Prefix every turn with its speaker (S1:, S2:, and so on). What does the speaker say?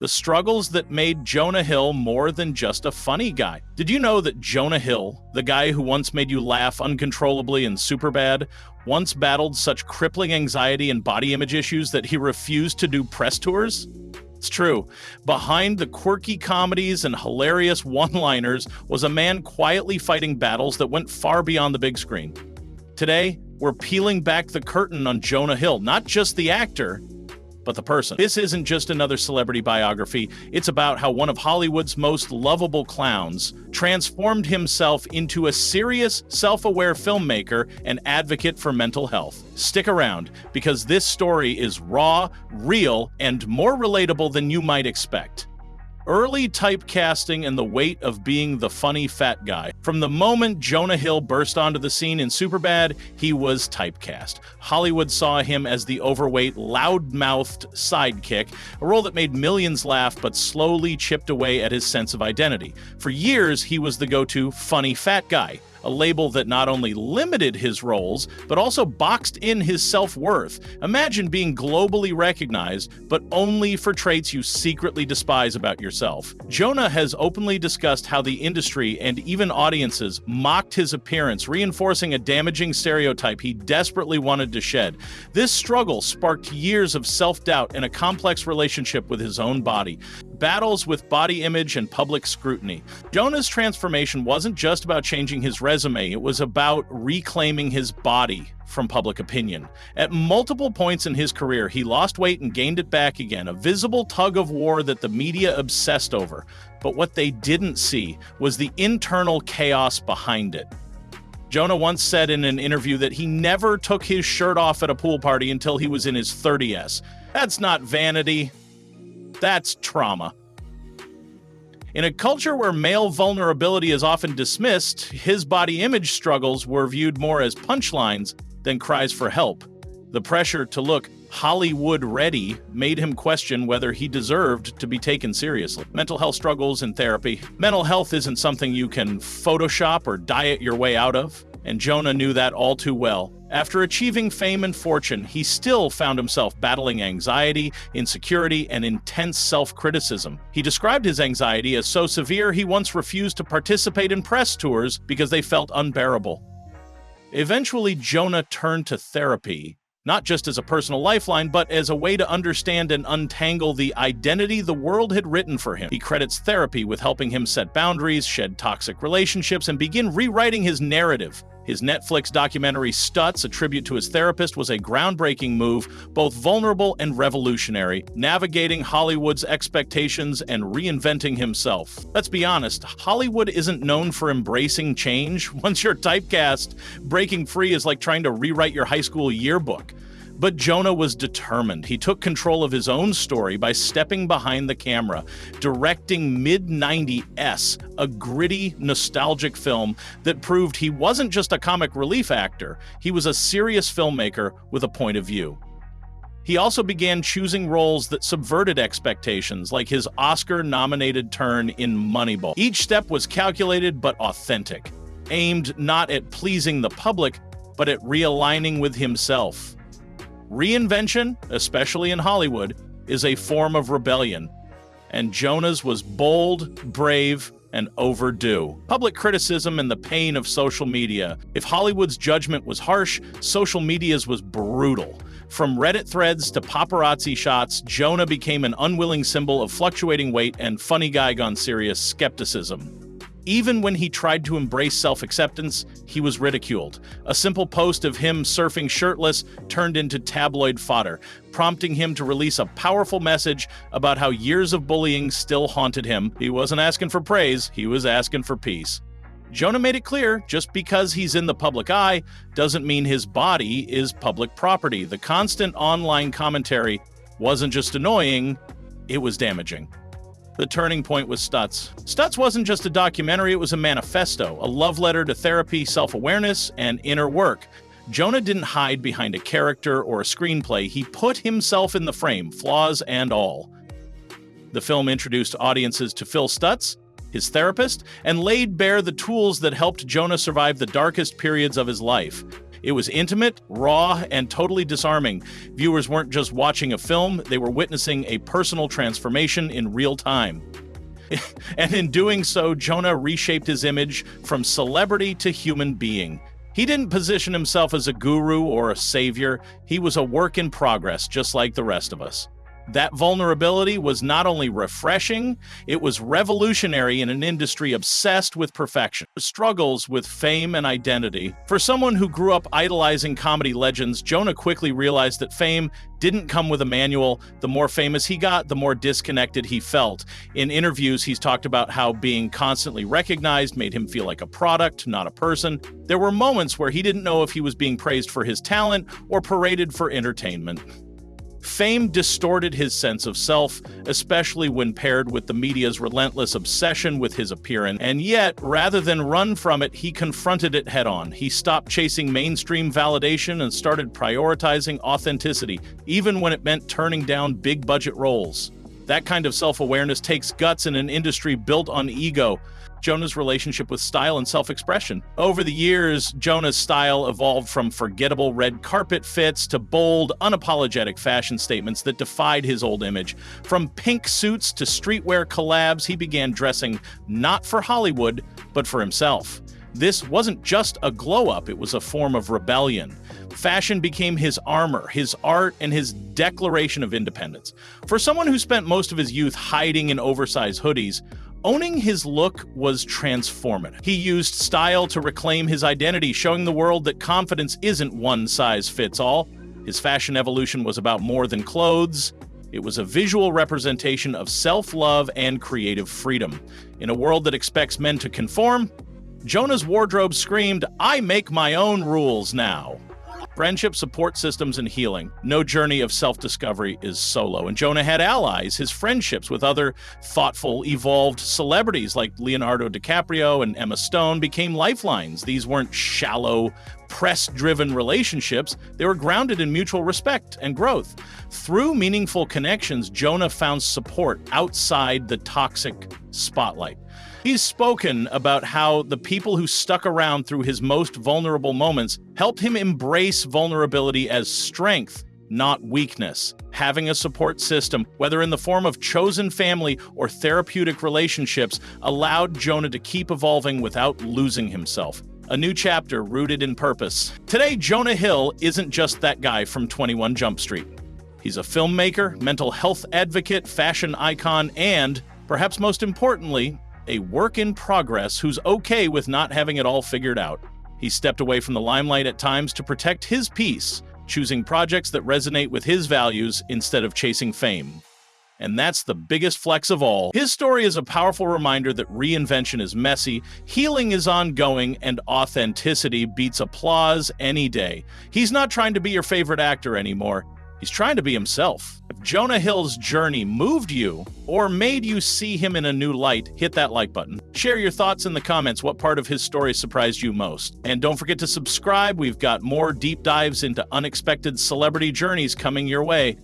S1: The struggles that made Jonah Hill more than just a funny guy. Did you know that Jonah Hill, the guy who once made you laugh uncontrollably in Superbad, once battled such crippling anxiety and body image issues that he refused to do press tours? It's true. Behind the quirky comedies and hilarious one-liners was a man quietly fighting battles that went far beyond the big screen. Today, we're peeling back the curtain on Jonah Hill, not just the actor, but the person. This isn't just another celebrity biography. It's about how one of Hollywood's most lovable clowns transformed himself into a serious, self-aware filmmaker and advocate for mental health. Stick around, because this story is raw, real, and more relatable than you might expect. Early typecasting and the weight of being the funny fat guy. From the moment Jonah Hill burst onto the scene in Superbad, he was typecast. Hollywood saw him as the overweight, loud-mouthed sidekick, a role that made millions laugh but slowly chipped away at his sense of identity. For years, he was the go-to funny fat guy, a label that not only limited his roles, but also boxed in his self-worth. Imagine being globally recognized, but only for traits you secretly despise about yourself. Jonah has openly discussed how the industry and even audiences mocked his appearance, reinforcing a damaging stereotype he desperately wanted to shed. This struggle sparked years of self-doubt and a complex relationship with his own body. Battles with body image and public scrutiny. Jonah's transformation wasn't just about changing his resume, it was about reclaiming his body from public opinion. At multiple points in his career, he lost weight and gained it back again, a visible tug-of-war that the media obsessed over. But what they didn't see was the internal chaos behind it. Jonah once said in an interview that he never took his shirt off at a pool party until he was in his 30s. That's not vanity. That's trauma. In a culture where male vulnerability is often dismissed, his body image struggles were viewed more as punchlines than cries for help. The pressure to look Hollywood-ready made him question whether he deserved to be taken seriously. Mental health struggles in therapy. Mental health isn't something you can Photoshop or diet your way out of, and Jonah knew that all too well. After achieving fame and fortune, he still found himself battling anxiety, insecurity, and intense self-criticism. He described his anxiety as so severe he once refused to participate in press tours because they felt unbearable. Eventually, Jonah turned to therapy, not just as a personal lifeline, but as a way to understand and untangle the identity the world had written for him. He credits therapy with helping him set boundaries, shed toxic relationships, and begin rewriting his narrative. His Netflix documentary Stutz, a tribute to his therapist, was a groundbreaking move, both vulnerable and revolutionary, navigating Hollywood's expectations and reinventing himself. Let's be honest, Hollywood isn't known for embracing change. Once you're typecast, breaking free is like trying to rewrite your high school yearbook. But Jonah was determined. He took control of his own story by stepping behind the camera, directing Mid-90s, a gritty, nostalgic film that proved he wasn't just a comic relief actor, he was a serious filmmaker with a point of view. He also began choosing roles that subverted expectations, like his Oscar-nominated turn in Moneyball. Each step was calculated but authentic, aimed not at pleasing the public, but at realigning with himself. Reinvention, especially in Hollywood, is a form of rebellion, and Jonah's was bold, brave, and overdue. Public criticism and the pain of social media. If Hollywood's judgment was harsh, social media's was brutal. From Reddit threads to paparazzi shots, Jonah became an unwilling symbol of fluctuating weight and funny guy gone serious skepticism. Even when he tried to embrace self-acceptance, he was ridiculed. A simple post of him surfing shirtless turned into tabloid fodder, prompting him to release a powerful message about how years of bullying still haunted him. He wasn't asking for praise, he was asking for peace. Jonah made it clear, just because he's in the public eye doesn't mean his body is public property. The constant online commentary wasn't just annoying, it was damaging. The turning point was Stutz. Stutz wasn't just a documentary, it was a manifesto, a love letter to therapy, self-awareness, and inner work. Jonah didn't hide behind a character or a screenplay, he put himself in the frame, flaws and all. The film introduced audiences to Phil Stutz, his therapist, and laid bare the tools that helped Jonah survive the darkest periods of his life. It was intimate, raw, and totally disarming. Viewers weren't just watching a film, they were witnessing a personal transformation in real time. And in doing so, Jonah reshaped his image from celebrity to human being. He didn't position himself as a guru or a savior. He was a work in progress, just like the rest of us. That vulnerability was not only refreshing, it was revolutionary in an industry obsessed with perfection, struggles with fame and identity. For someone who grew up idolizing comedy legends, Jonah quickly realized that fame didn't come with a manual. The more famous he got, the more disconnected he felt. In interviews, he's talked about how being constantly recognized made him feel like a product, not a person. There were moments where he didn't know if he was being praised for his talent or paraded for entertainment. Fame distorted his sense of self, especially when paired with the media's relentless obsession with his appearance. And yet, rather than run from it, he confronted it head-on. He stopped chasing mainstream validation and started prioritizing authenticity, even when it meant turning down big-budget roles. That kind of self-awareness takes guts in an industry built on ego. Jonah's relationship with style and self-expression. Over the years, Jonah's style evolved from forgettable red carpet fits to bold, unapologetic fashion statements that defied his old image. From pink suits to streetwear collabs, he began dressing not for Hollywood, but for himself. This wasn't just a glow-up, it was a form of rebellion. Fashion became his armor, his art, and his declaration of independence. For someone who spent most of his youth hiding in oversized hoodies, owning his look was transformative. He used style to reclaim his identity, showing the world that confidence isn't one size fits all. His fashion evolution was about more than clothes. It was a visual representation of self-love and creative freedom. In a world that expects men to conform, Jonah's wardrobe screamed, "I make my own rules now." Friendship, support systems, and healing. No journey of self-discovery is solo. And Jonah had allies. His friendships with other thoughtful, evolved celebrities like Leonardo DiCaprio and Emma Stone became lifelines. These weren't shallow, press-driven relationships. They were grounded in mutual respect and growth. Through meaningful connections, Jonah found support outside the toxic spotlight. He's spoken about how the people who stuck around through his most vulnerable moments helped him embrace vulnerability as strength, not weakness. Having a support system, whether in the form of chosen family or therapeutic relationships, allowed Jonah to keep evolving without losing himself. A new chapter rooted in purpose. Today, Jonah Hill isn't just that guy from 21 Jump Street. He's a filmmaker, mental health advocate, fashion icon, and, perhaps most importantly, a work in progress who's okay with not having it all figured out. He stepped away from the limelight at times to protect his peace, choosing projects that resonate with his values instead of chasing fame. And that's the biggest flex of all. His story is a powerful reminder that reinvention is messy, healing is ongoing, and authenticity beats applause any day. He's not trying to be your favorite actor anymore. He's trying to be himself. If Jonah Hill's journey moved you or made you see him in a new light, hit that like button. Share your thoughts in the comments. What part of his story surprised you most? And don't forget to subscribe. We've got more deep dives into unexpected celebrity journeys coming your way.